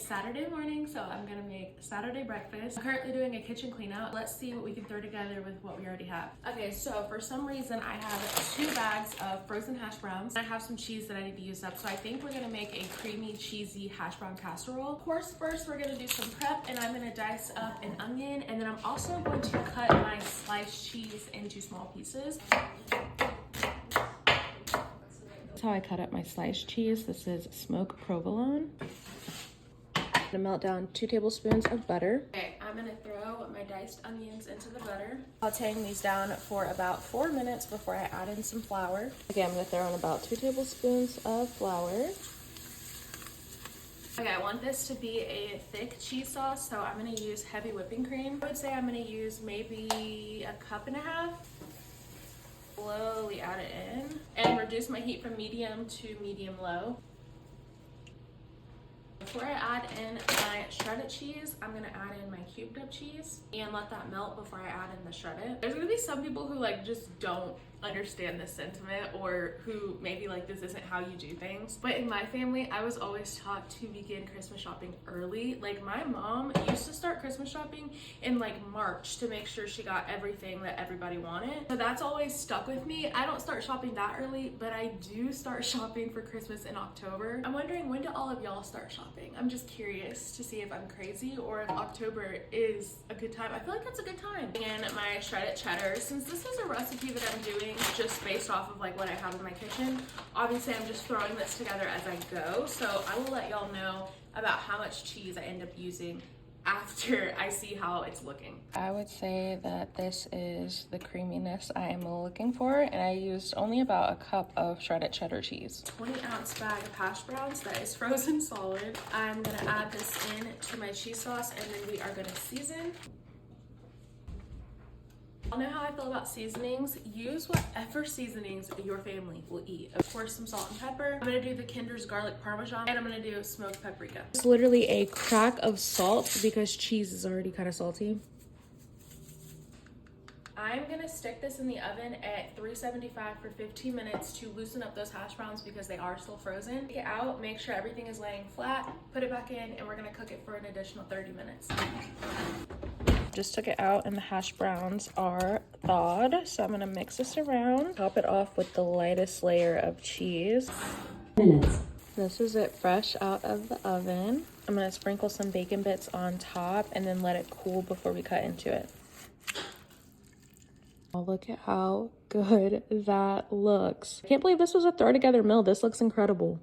It's Saturday morning, so I'm gonna make Saturday breakfast. I'm currently doing a kitchen clean out. Let's see what we can throw together with what we already have. Okay, so for some reason I have 2 bags of frozen hash browns. I have some cheese that I need to use up, so I think we're gonna make a creamy, cheesy hash brown casserole. Of course, first we're gonna do some prep, and I'm gonna dice up an onion, and then I'm also going to cut my sliced cheese into small pieces. That's how I cut up my sliced cheese. This is smoked provolone. I'm gonna melt down 2 tablespoons of butter. Okay, I'm gonna throw my diced onions into the butter. I'll tang these down for about 4 minutes before I add in some flour. Okay, I'm gonna throw in about 2 tablespoons of flour. Okay, I want this to be a thick cheese sauce, so I'm gonna use heavy whipping cream. I would say I'm gonna use maybe 1.5 cups. Slowly add it in and reduce my heat from medium to medium low. Before I add in my shredded cheese, I'm gonna add in my cubed up cheese and let that melt before I add in the shredded. There's gonna be some people who just don't understand this sentiment, or who maybe this isn't how you do things. But in my family, I was always taught to begin Christmas shopping early. My mom used to start Christmas shopping in March to make sure she got everything that everybody wanted. So that's always stuck with me. I don't start shopping that early, but I do start shopping for Christmas in October. I'm wondering, when do all of y'all start shopping? I'm just curious to see if I'm crazy or if October is a good time. I feel like that's a good time. And my shredded cheddar, since this is a recipe that I'm doing just based off of what I have in my kitchen, obviously I'm just throwing this together as I go, so I will let y'all know about how much cheese I end up using after I see how it's looking. I would say that this is the creaminess I am looking for, and I used only about 1 cup of shredded cheddar cheese. 20-ounce bag of hash browns that is frozen solid. I'm gonna add this in to my cheese sauce, and then we are gonna season. Y'all know how I feel about seasonings. Use whatever seasonings your family will eat. Of course, some salt and pepper. I'm gonna do the Kinder's garlic parmesan, and I'm gonna do smoked paprika. It's literally a crack of salt because cheese is already kind of salty. I'm gonna stick this in the oven at 375 for 15 minutes to loosen up those hash browns because they are still frozen. Take it out, make sure everything is laying flat, put it back in, and we're gonna cook it for an additional 30 minutes. Just took it out and the hash browns are thawed, so I'm gonna mix this around, top it off with the lightest layer of cheese. This is it fresh out of the oven. I'm gonna sprinkle some bacon bits on top and then let it cool before we cut into it. Oh, look at how good that looks. I can't believe this was a throw together meal. This looks incredible.